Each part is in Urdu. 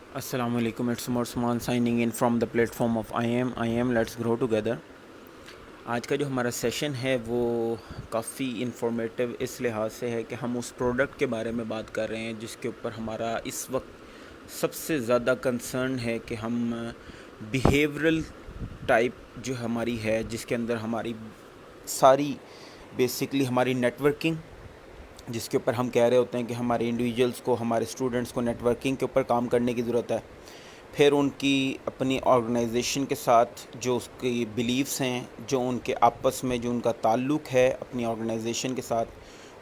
السلام علیکم. It's Usman signing in from the plate form of I am let's grow together. آج کا جو ہمارا سیشن ہے وہ کافی انفارمیٹیو اس لحاظ سے ہے کہ ہم اس پروڈکٹ کے بارے میں بات کر رہے ہیں جس کے اوپر ہمارا اس وقت سب سے زیادہ کنسرن ہے کہ ہم بیہیورل ٹائپ جو ہماری ہے، جس کے اندر ہماری ساری بیسکلی ہماری نیٹ ورکنگ، جس کے اوپر ہم کہہ رہے ہوتے ہیں کہ ہمارے انڈیویجولس کو، ہمارے اسٹوڈنٹس کو نیٹ ورکنگ کے اوپر کام کرنے کی ضرورت ہے. پھر ان کی اپنی آرگنائزیشن کے ساتھ جو اس کی بلیفس ہیں، جو ان کے آپس میں جو ان کا تعلق ہے اپنی آرگنائزیشن کے ساتھ،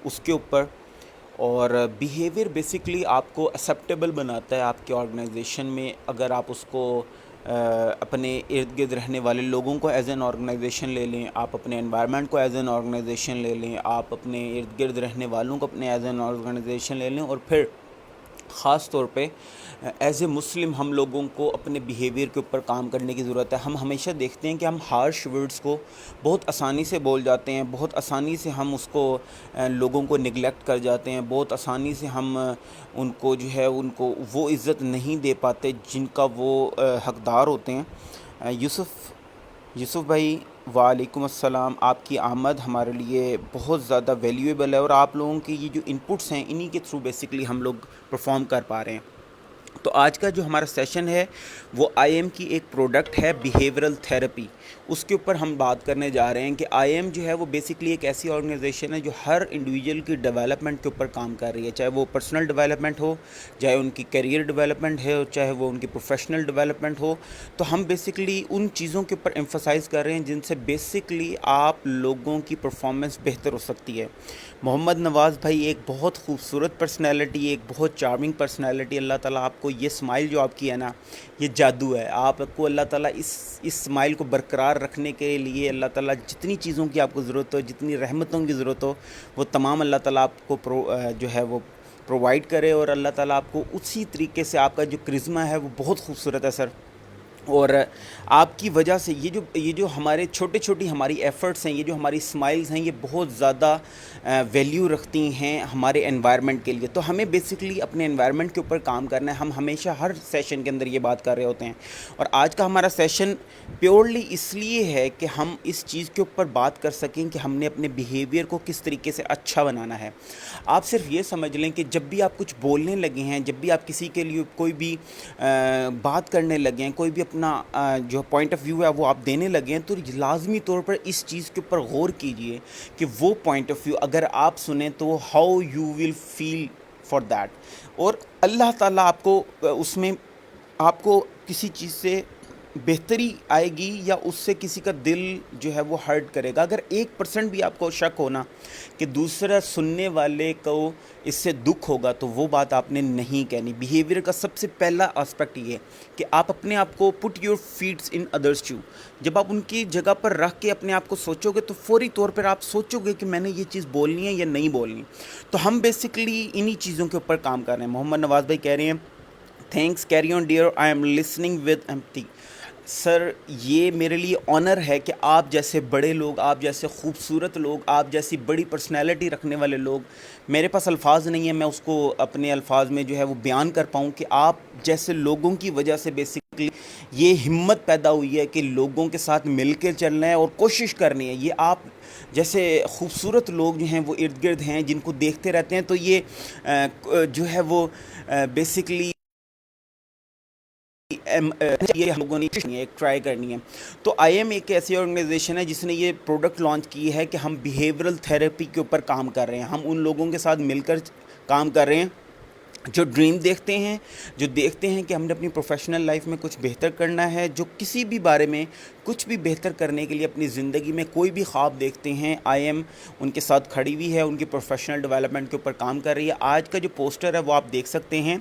اس کے اوپر. اور بیہیویئر بیسکلی آپ کو ایکسیپٹیبل بناتا ہے آپ کے آرگنائزیشن میں. اگر آپ اس کو اپنے ارد گرد رہنے والے لوگوں کو ایز این آرگنائزیشن لے لیں، آپ اپنے انوائرمنٹ کو ایز این آرگنائزیشن لے لیں، آپ اپنے ارد گرد رہنے والوں کو اپنے ایز این آرگنائزیشن لے لیں، اور پھر خاص طور پہ ایز اے مسلم ہم لوگوں کو اپنے بیہیویئر کے اوپر کام کرنے کی ضرورت ہے. ہم ہمیشہ دیکھتے ہیں کہ ہم ہارش ورڈز کو بہت آسانی سے بول جاتے ہیں، بہت آسانی سے ہم اس کو لوگوں کو نگلیکٹ کر جاتے ہیں، بہت آسانی سے ہم ان کو جو ہے ان کو وہ عزت نہیں دے پاتے جن کا وہ حقدار ہوتے ہیں. یوسف بھائی، وعلیکم السلام. آپ کی آمد ہمارے لیے بہت زیادہ ویلیویبل ہے، اور آپ لوگوں کی یہ جو انپٹس ہیں انہی کے تھرو بیسکلی ہم لوگ پرفارم کر پا رہے ہیں. تو آج کا جو ہمارا سیشن ہے وہ آئی ایم کی ایک پروڈکٹ ہے بیہیورل تھیراپی. اس کے اوپر ہم بات کرنے جا رہے ہیں کہ آئی ایم جو ہے وہ بیسکلی ایک ایسی آرگنائزیشن ہے جو ہر انڈیویجول کی ڈیولپمنٹ کے اوپر کام کر رہی ہے، چاہے وہ پرسنل ڈیولپمنٹ ہو، چاہے ان کی کیریئر ڈیولپمنٹ ہے، چاہے وہ ان کی پروفیشنل ڈیولپمنٹ ہو. تو ہم بیسکلی ان چیزوں کے اوپر ایمفسائز کر رہے ہیں جن سے بیسکلی آپ لوگوں کی پرفارمنس بہتر ہو سکتی ہے. محمد نواز بھائی ایک بہت خوبصورت پرسنالٹی، ایک بہت چارمنگ پرسنالٹی. اللہ تعالیٰ آپ کو یہ اسمائل جو آپ کی ہے نا، یہ جادو ہے. آپ کو اللہ تعالیٰ اس اسمائل کو برقرار رکھنے کے لیے اللہ تعالیٰ جتنی چیزوں کی آپ کو ضرورت ہو، جتنی رحمتوں کی ضرورت ہو، وہ تمام اللہ تعالیٰ آپ کو جو ہے وہ پرووائڈ کرے. اور اللہ تعالیٰ آپ کو اسی طریقے سے، آپ کا جو کرزمہ ہے وہ بہت خوبصورت ہے سر. اور آپ کی وجہ سے یہ جو ہمارے چھوٹی چھوٹی ہماری ایفرٹس ہیں، یہ جو ہماری اسمائلز ہیں، یہ بہت زیادہ ویلیو رکھتی ہیں ہمارے انوائرمنٹ کے لیے. تو ہمیں بیسکلی اپنے انوائرمنٹ کے اوپر کام کرنا ہے. ہم ہمیشہ ہر سیشن کے اندر یہ بات کر رہے ہوتے ہیں، اور آج کا ہمارا سیشن پیورلی اس لیے ہے کہ ہم اس چیز کے اوپر بات کر سکیں کہ ہم نے اپنے بیہیویئر کو کس طریقے سے اچھا بنانا ہے. آپ صرف یہ سمجھ لیں کہ جب بھی آپ کچھ بولنے لگے ہیں، جب بھی آپ کسی کے لیے کوئی بھی بات کرنے لگے ہیں، کوئی بھی اپنا جو پوائنٹ آف ویو ہے وہ آپ دینے لگے ہیں، تو لازمی طور پر اس چیز کے اوپر غور کیجئے کہ وہ پوائنٹ آف ویو اگر آپ سنیں تو how you will feel for that. اور اللہ تعالیٰ آپ کو اس میں آپ کو کسی چیز سے بہتری آئے گی یا اس سے کسی کا دل جو ہے وہ ہرٹ کرے گا. اگر 1% بھی آپ کو شک ہونا کہ دوسرا سننے والے کو اس سے دکھ ہوگا تو وہ بات آپ نے نہیں کہنی. بیہیویئر کا سب سے پہلا آسپیکٹ یہ کہ آپ اپنے آپ کو پٹ یور فیٹس ان ادرس شو. جب آپ ان کی جگہ پر رکھ کے اپنے آپ کو سوچو گے تو فوری طور پر آپ سوچو گے کہ میں نے یہ چیز بولنی ہے یا نہیں بولنی. تو ہم بیسکلی انہی چیزوں کے اوپر کام کر رہے ہیں. محمد نواز بھائی کہہ رہے ہیں thanks carry on dear I am listening with empty. Sir یہ میرے لیے آنر ہے کہ آپ جیسے بڑے لوگ، آپ جیسے خوبصورت لوگ، آپ جیسی بڑی پرسنالٹی رکھنے والے لوگ، میرے پاس الفاظ نہیں ہیں میں اس کو اپنے الفاظ میں جو ہے وہ بیان کر پاؤں کہ آپ جیسے لوگوں کی وجہ سے بیسکلی یہ ہمت پیدا ہوئی ہے کہ لوگوں کے ساتھ مل کے چلنا ہے اور کوشش کرنی ہے. یہ آپ جیسے خوبصورت لوگ جو ہیں وہ ارد گرد ہیں جن کو دیکھتے رہتے ہیں، تو یہ جو ہے وہ بیسکلی یہ ہم لوگوں نے ایک ٹرائی کرنی ہے. تو آئی ایم ایک ایسی آرگنائزیشن ہے جس نے یہ پروڈکٹ لانچ کی ہے کہ ہم بیہیورل تھیراپی کے اوپر کام کر رہے ہیں. ہم ان لوگوں کے ساتھ مل کر کام کر رہے ہیں جو ڈریم دیکھتے ہیں، جو دیکھتے ہیں کہ ہم نے اپنی پروفیشنل لائف میں کچھ بہتر کرنا ہے، جو کسی بھی بارے میں کچھ بھی بہتر کرنے کے لیے اپنی زندگی میں کوئی بھی خواب دیکھتے ہیں. آئی ایم ان کے ساتھ کھڑی ہوئی ہے، ان کی پروفیشنل ڈیولپمنٹ کے اوپر کام کر رہی ہے. آج کا جو پوسٹر ہے وہ آپ دیکھ سکتے ہیں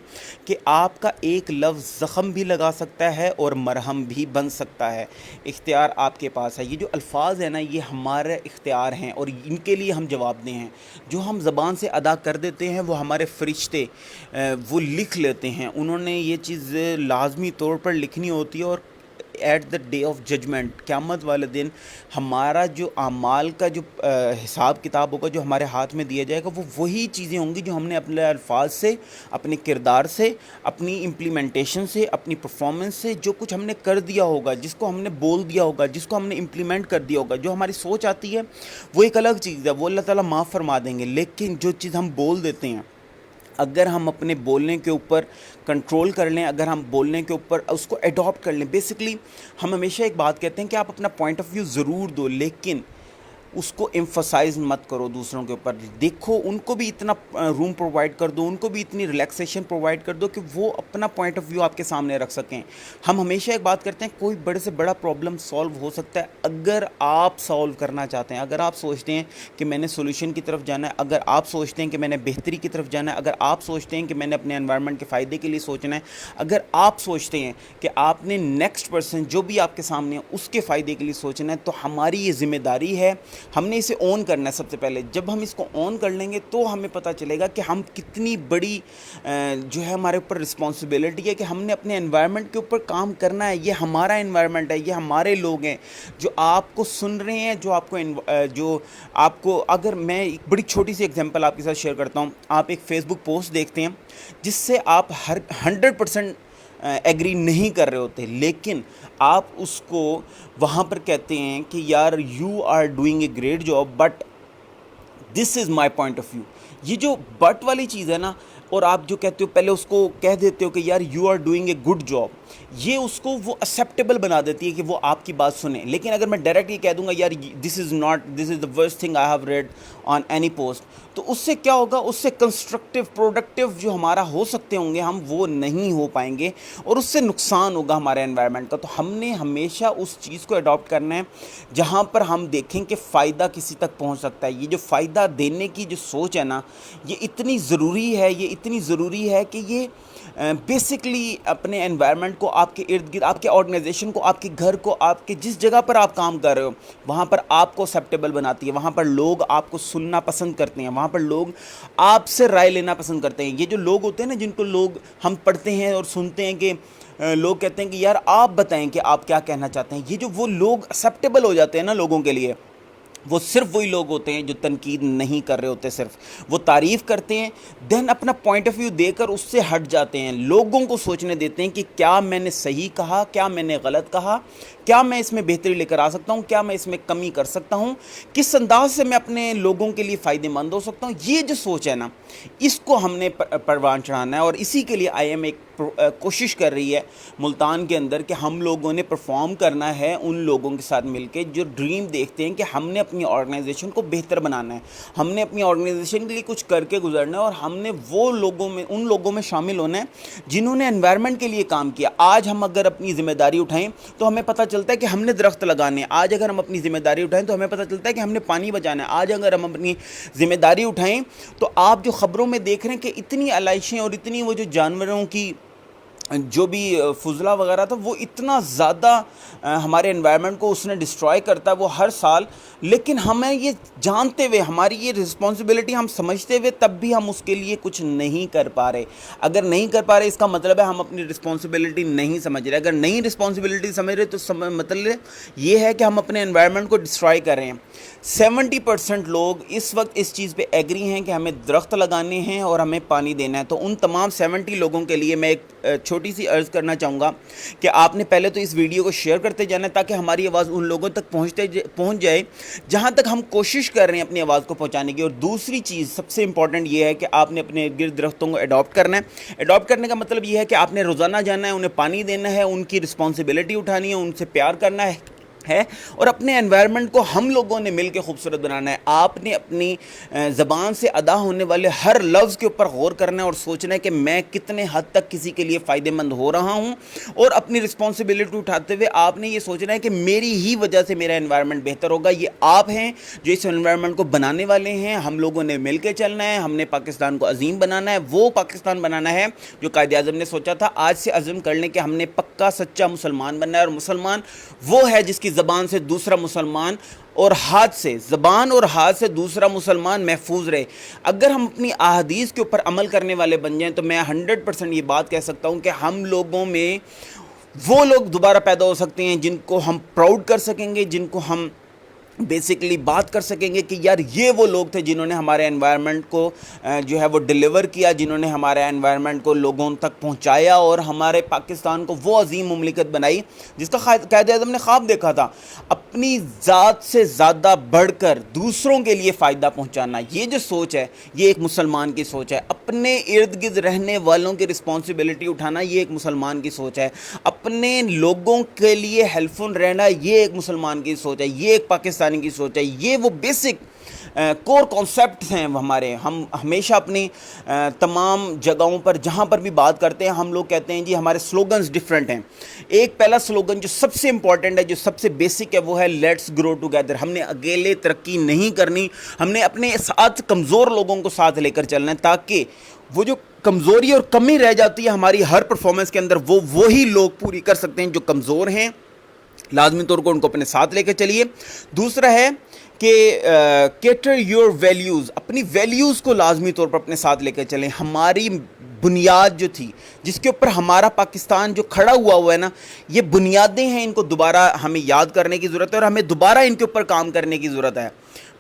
کہ آپ کا ایک لفظ زخم بھی لگا سکتا ہے اور مرہم بھی بن سکتا ہے. اختیار آپ کے پاس ہے. یہ جو الفاظ ہیں نا، یہ ہمارے اختیار ہیں اور ان کے لیے ہم جواب دہ ہیں. جو ہم زبان سے ادا کر دیتے ہیں وہ ہمارے فرشتے وہ لکھ لیتے ہیں. انہوں نے یہ چیز لازمی طور پر لکھنی ہوتی ہے، اور at the day of judgement, قیامت والے دن ہمارا جو اعمال کا جو حساب کتاب ہوگا، جو ہمارے ہاتھ میں دیا جائے گا، وہ وہی چیزیں ہوں گی جو ہم نے اپنے الفاظ سے، اپنے کردار سے، اپنی امپلیمنٹیشن سے، اپنی پرفارمنس سے، جو کچھ ہم نے کر دیا ہوگا، جس کو ہم نے بول دیا ہوگا، جس کو ہم نے امپلیمنٹ کر دیا ہوگا. جو ہماری سوچ آتی ہے وہ ایک الگ چیز ہے، وہ اللہ تعالیٰ معاف فرما دیں گے. لیکن جو چیز ہم بول دیتے ہیں، اگر ہم اپنے بولنے کے اوپر کنٹرول کر لیں، اگر ہم بولنے کے اوپر اس کو ایڈاپٹ کر لیں، بیسکلی ہم ہمیشہ ایک بات کہتے ہیں کہ آپ اپنا پوائنٹ آف ویو ضرور دو، لیکن اس کو ایمفسائز مت کرو دوسروں کے اوپر. دیکھو ان کو بھی اتنا روم پرووائڈ کر دو، ان کو بھی اتنی ریلیکسیشن پرووائڈ کر دو کہ وہ اپنا پوائنٹ آف ویو آپ کے سامنے رکھ سکیں. ہم ہمیشہ ایک بات کرتے ہیں، کوئی بڑے سے بڑا پرابلم سالو ہو سکتا ہے اگر آپ سالو کرنا چاہتے ہیں، اگر آپ سوچتے ہیں کہ میں نے سولوشن کی طرف جانا ہے، اگر آپ سوچتے ہیں کہ میں نے بہتری کی طرف جانا ہے، اگر آپ سوچتے ہیں کہ میں نے اپنے انوائرمنٹ کے فائدے کے لیے سوچنا ہے، اگر آپ سوچتے ہیں کہ آپ نے نیکسٹ پرسن جو بھی آپ کے سامنے ہے اس کے فائدے کے لیے سوچنا ہے، تو ہماری یہ ذمہ داری ہے، ہم نے اسے اون کرنا ہے. سب سے پہلے جب ہم اس کو اون کر لیں گے تو ہمیں پتہ چلے گا کہ ہم کتنی بڑی جو ہے ہمارے اوپر رسپانسبلٹی ہے کہ ہم نے اپنے انوائرمنٹ کے اوپر کام کرنا ہے. یہ ہمارا انوائرمنٹ ہے، یہ ہمارے لوگ ہیں جو آپ کو سن رہے ہیں، جو آپ کو اگر میں ایک بڑی چھوٹی سی ایگزامپل آپ کے ساتھ شیئر کرتا ہوں. آپ ایک فیس بک پوسٹ دیکھتے ہیں جس سے آپ 100% ایگری نہیں کر رہے ہوتے، لیکن آپ اس کو وہاں پر کہتے ہیں کہ یار you are doing a great job but this is my point of view. یہ جو بٹ والی چیز ہے نا، اور آپ جو کہتے ہو پہلے اس کو کہہ دیتے ہو کہ یار you are doing a good job, یہ اس کو وہ ایکسیپٹیبل بنا دیتی ہے کہ وہ آپ کی بات سنیں. لیکن اگر میں ڈائریکٹ یہ کہہ دوں گا یار this is the worst thing I have read on any post, تو اس سے کیا ہوگا؟ اس سے کنسٹرکٹیو پروڈکٹیو جو ہمارا ہو سکتے ہوں گے ہم وہ نہیں ہو پائیں گے، اور اس سے نقصان ہوگا ہمارے انوائرمنٹ کا. تو ہم نے ہمیشہ اس چیز کو اڈاپٹ کرنا ہے جہاں پر ہم دیکھیں کہ فائدہ کسی تک پہنچ سکتا ہے. یہ جو فائدہ دینے کی جو سوچ ہے نا، یہ اتنی ضروری ہے، یہ اتنی ضروری ہے کہ یہ بیسکلی اپنے انوائرمنٹ کو، آپ کے ارد گرد، آپ کے آرگنائزیشن کو، آپ کے گھر کو، آپ کے جس جگہ پر آپ کام کر رہے ہو وہاں پر آپ کو ایکسیپٹیبل بناتی ہے. وہاں پر لوگ آپ کو سننا پسند کرتے ہیں، وہاں پر لوگ آپ سے رائے لینا پسند کرتے ہیں. یہ جو لوگ ہوتے ہیں نا، جن کو لوگ ہم پڑھتے ہیں اور سنتے ہیں کہ لوگ کہتے ہیں کہ یار آپ بتائیں کہ آپ کیا کہنا چاہتے ہیں، یہ جو وہ لوگ ایکسیپٹیبل ہو جاتے ہیں نا لوگوں کے لیے، وہ صرف وہی لوگ ہوتے ہیں جو تنقید نہیں کر رہے ہوتے، صرف وہ تعریف کرتے ہیں، دین اپنا پوائنٹ آف ویو دے کر اس سے ہٹ جاتے ہیں، لوگوں کو سوچنے دیتے ہیں کہ کیا میں نے صحیح کہا، کیا میں نے غلط کہا، کیا میں اس میں بہتری لے کر آ سکتا ہوں، کیا میں اس میں کمی کر سکتا ہوں، کس انداز سے میں اپنے لوگوں کے لیے فائدہ مند ہو سکتا ہوں. یہ جو سوچ ہے نا، اس کو ہم نے پروان چڑھانا ہے. اور اسی کے لیے آئی ایم ایک کوشش کر رہی ہے ملتان کے اندر کہ ہم لوگوں نے پرفارم کرنا ہے ان لوگوں کے ساتھ مل کے جو ڈریم دیکھتے ہیں کہ ہم نے اپنی آرگنائزیشن کو بہتر بنانا ہے، ہم نے اپنی آرگنائزیشن کے لیے کچھ کر کے گزرنا ہے، اور ہم نے ان لوگوں میں شامل ہونا ہے جنہوں نے انوائرمنٹ کے لیے کام کیا. آج ہم اگر اپنی ذمہ داری اٹھائیں تو ہمیں پتہ چلتا ہے کہ ہم نے درخت لگانے ہیں. آج اگر ہم اپنی ذمہ داری اٹھائیں تو ہمیں پتہ چلتا ہے کہ ہم نے پانی بچانا ہے. آج اگر ہم اپنی ذمہ داری اٹھائیں تو آپ جو خبروں میں دیکھ رہے ہیں کہ اتنی علائشیں اور اتنی وہ جو جانوروں کی جو بھی فضلہ وغیرہ تھا، وہ اتنا زیادہ ہمارے انوائرمنٹ کو اس نے ڈسٹرائے کرتا ہے وہ ہر سال. لیکن ہمیں یہ جانتے ہوئے، ہماری یہ رسپانسبلٹی ہم سمجھتے ہوئے، تب بھی ہم اس کے لیے کچھ نہیں کر پا رہے. اگر نہیں کر پا رہے اس کا مطلب ہے ہم اپنی رسپانسبلٹی نہیں سمجھ رہے. اگر نہیں رسپانسبلٹی سمجھ رہے تو مطلب یہ ہے کہ ہم اپنے انوائرمنٹ کو ڈسٹرائے کر رہے ہیں. 70% لوگ اس وقت اس چیز پہ ایگری ہیں کہ ہمیں درخت لگانے ہیں اور ہمیں پانی دینا ہے. تو ان تمام 70 لوگوں کے لیے میں ایک چھوٹی سی عرض کرنا چاہوں گا کہ آپ نے پہلے تو اس ویڈیو کو شیئر کرتے جانا ہے تاکہ ہماری آواز ان لوگوں تک پہنچ جائے جہاں تک ہم کوشش کر رہے ہیں اپنی آواز کو پہنچانے کی. اور دوسری چیز سب سے امپورٹنٹ یہ ہے کہ آپ نے اپنے گرد درختوں کو اڈاپٹ کرنا ہے. اڈاپٹ کرنے کا مطلب یہ ہے کہ آپ نے روزانہ جانا ہے، انہیں پانی دینا ہے، ان کی رسپانسبلٹی اٹھانی ہے، ان سے پیار کرنا ہے، اور اپنے انوائرمنٹ کو ہم لوگوں نے مل کے خوبصورت بنانا ہے. آپ نے اپنی زبان سے ادا ہونے والے ہر لفظ کے اوپر غور کرنا ہے اور سوچنا ہے کہ میں کتنے حد تک کسی کے لیے فائدہ مند ہو رہا ہوں، اور اپنی رسپانسبلٹی اٹھاتے ہوئے آپ نے یہ سوچنا ہے کہ میری ہی وجہ سے میرا انوائرمنٹ بہتر ہوگا. یہ آپ ہیں جو اس انوائرمنٹ کو بنانے والے ہیں. ہم لوگوں نے مل کے چلنا ہے، ہم نے پاکستان کو عظیم بنانا ہے، وہ پاکستان بنانا ہے جو قائد اعظم نے سوچا تھا. آج سے عزم کر لیں کہ ہم نے پکا سچا مسلمان بننا ہے، اور مسلمان وہ ہے جس کی زبان سے دوسرا مسلمان اور ہاتھ سے، زبان اور ہاتھ سے دوسرا مسلمان محفوظ رہے. اگر ہم اپنی احادیث کے اوپر عمل کرنے والے بن جائیں تو میں 100% یہ بات کہہ سکتا ہوں کہ ہم لوگوں میں وہ لوگ دوبارہ پیدا ہو سکتے ہیں جن کو ہم پراؤڈ کر سکیں گے, جن کو ہم بیسکلی بات کر سکیں گے کہ یار یہ وہ لوگ تھے جنہوں نے ہمارے انوائرمنٹ کو جو ہے وہ ڈیلیور کیا, جنہوں نے ہمارے انوائرمنٹ کو لوگوں تک پہنچایا اور ہمارے پاکستان کو وہ عظیم مملکت بنائی جس کا قائد اعظم نے خواب دیکھا تھا, اپنی ذات سے زیادہ بڑھ کر دوسروں کے لیے فائدہ پہنچانا. یہ جو سوچ ہے یہ ایک مسلمان کی سوچ ہے. اپنے ارد گرد رہنے والوں کی رسپانسبلٹی اٹھانا یہ ایک مسلمان کی سوچ ہے. اپنے لوگوں کے لیے ہیلپ فل رہنا یہ ایک مسلمان کی سوچ ہے, یہ ایک پاکستانی کی سوچ ہے. یہ وہ بیسک کور کانسیپٹس ہیں ہمارے. ہم ہمیشہ اپنی تمام جگہوں پر جہاں پر بھی بات کرتے ہیں ہم لوگ کہتے ہیں جی ہمارے سلوگنز ڈیفرنٹ ہیں. ایک پہلا سلوگن جو سب سے امپورٹنٹ ہے, جو سب سے بیسک ہے, وہ ہے لیٹس گرو ٹوگیدر. ہم نے اکیلے ترقی نہیں کرنی, ہم نے اپنے ساتھ کمزور لوگوں کو ساتھ لے کر چلنا ہے تاکہ وہ جو کمزوری اور کمی رہ جاتی ہے ہماری ہر پرفارمنس کے اندر وہ وہی لوگ پوری کر سکتے ہیں جو کمزور ہیں. لازمی طور کو ان کو اپنے ساتھ لے کے چلیے. دوسرا ہے کہ کیٹر یور ویلیوز, اپنی ویلیوز کو لازمی طور پر اپنے ساتھ لے کے چلیں. ہماری بنیاد جو تھی جس کے اوپر ہمارا پاکستان جو کھڑا ہوا ہے نا, یہ بنیادیں ہیں, ان کو دوبارہ ہمیں یاد کرنے کی ضرورت ہے اور ہمیں دوبارہ ان کے اوپر کام کرنے کی ضرورت ہے.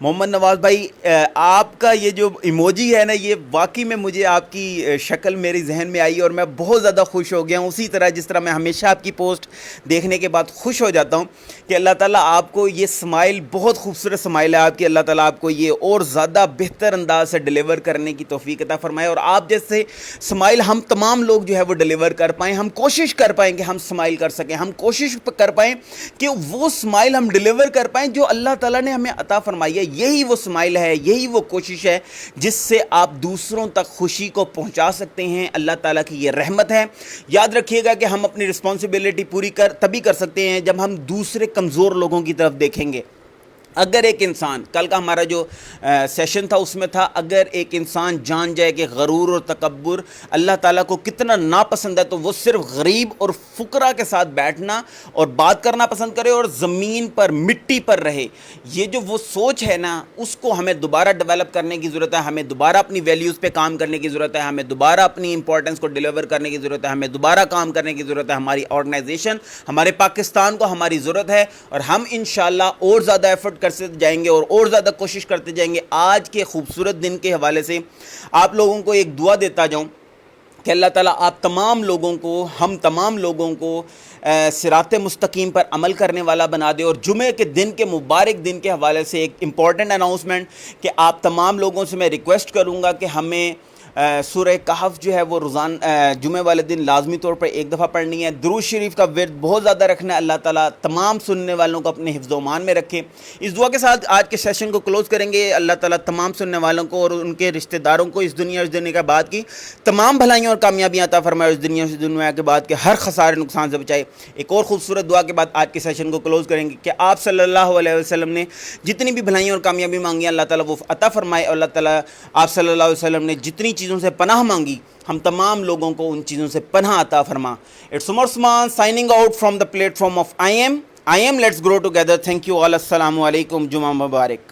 محمد نواز بھائی, آپ کا یہ جو ایموجی ہے نا, یہ واقعی میں مجھے آپ کی شکل میری ذہن میں آئی اور میں بہت زیادہ خوش ہو گیا ہوں. اسی طرح جس طرح میں ہمیشہ آپ کی پوسٹ دیکھنے کے بعد خوش ہو جاتا ہوں کہ اللہ تعالیٰ آپ کو یہ سمائل, بہت خوبصورت سمائل ہے آپ کی, اللہ تعالیٰ آپ کو یہ اور زیادہ بہتر انداز سے ڈیلیور کرنے کی توفیق عطا فرمائے. اور آپ جیسے سمائل ہم تمام لوگ جو ہے وہ ڈیلیور کر پائیں, ہم کوشش کر پائیں کہ ہم سمائل کر سکیں, ہم کوشش کر پائیں کہ وہ سمائل ہم ڈیلیور کر پائیں جو اللہ تعالیٰ نے ہمیں عطا فرمائی ہے. یہی وہ سمائل ہے, یہی وہ کوشش ہے جس سے آپ دوسروں تک خوشی کو پہنچا سکتے ہیں. اللہ تعالیٰ کی یہ رحمت ہے. یاد رکھیے گا کہ ہم اپنی رسپانسبلٹی پوری تبھی کر سکتے ہیں جب ہم دوسرے کمزور لوگوں کی طرف دیکھیں گے. اگر ایک انسان, کل کا ہمارا جو سیشن تھا اس میں تھا, اگر ایک انسان جان جائے کہ غرور اور تکبر اللہ تعالیٰ کو کتنا ناپسند ہے تو وہ صرف غریب اور فقراء کے ساتھ بیٹھنا اور بات کرنا پسند کرے اور زمین پر مٹی پر رہے. یہ جو وہ سوچ ہے نا, اس کو ہمیں دوبارہ ڈیولپ کرنے کی ضرورت ہے. ہمیں دوبارہ اپنی ویلیوز پہ کام کرنے کی ضرورت ہے. ہمیں دوبارہ اپنی امپورٹنس کو ڈیلیور کرنے کی ضرورت ہے. ہمیں دوبارہ کام کرنے کی ضرورت ہے. ہماری آرگنائزیشن, ہمارے پاکستان کو ہماری ضرورت ہے اور ہم انشاءاللہ اور زیادہ ایفرٹ کرتے جائیں گے اور زیادہ کوشش کرتے جائیں گے. آج کے خوبصورت دن کے حوالے سے آپ لوگوں کو ایک دعا دیتا جاؤں کہ اللہ تعالیٰ آپ تمام لوگوں کو, ہم تمام لوگوں کو صراط مستقیم پر عمل کرنے والا بنا دے. اور جمعے کے دن کے مبارک دن کے حوالے سے ایک امپورٹنٹ اناؤنسمنٹ کہ آپ تمام لوگوں سے میں ریکویسٹ کروں گا کہ ہمیں سورہ کہف جو ہے وہ روزانہ جمعے والے دن لازمی طور پر ایک دفعہ پڑھنی ہے. درود شریف کا ورد بہت زیادہ رکھنا ہے. اللہ تعالیٰ تمام سننے والوں کو اپنے حفظ و امان میں رکھے. اس دعا کے ساتھ آج کے سیشن کو کلوز کریں گے. اللہ تعالیٰ تمام سننے والوں کو اور ان کے رشتہ داروں کو اس دنیا اور اس دنیا کے بعد کی تمام بھلائیوں اور کامیابیاں عطا فرمائے, اور اس دنیا اور اس دنیا کے بعد کے ہر خسارے نقصان سے بچائے. ایک اور خوبصورت دعا کے بعد آج کے سیشن کو کلوز کریں گے کہ آپ صلی اللہ علیہ وسلم نے جتنی بھی بھلائیوں اور کامیابی مانگی اللہ تعالیٰ وہ عطا فرمائے. اور اللہ تعالیٰ آپ صلی اللہ علیہ وسلم نے جتنی چیزوں سے پناہ مانگی ہم تمام لوگوں کو ان چیزوں سے پناہ عطا فرما. It's Umar Usman signing out from the plate form آف I am. Let's grow together. Thank you all. السلام علیکم. جمعہ مبارک.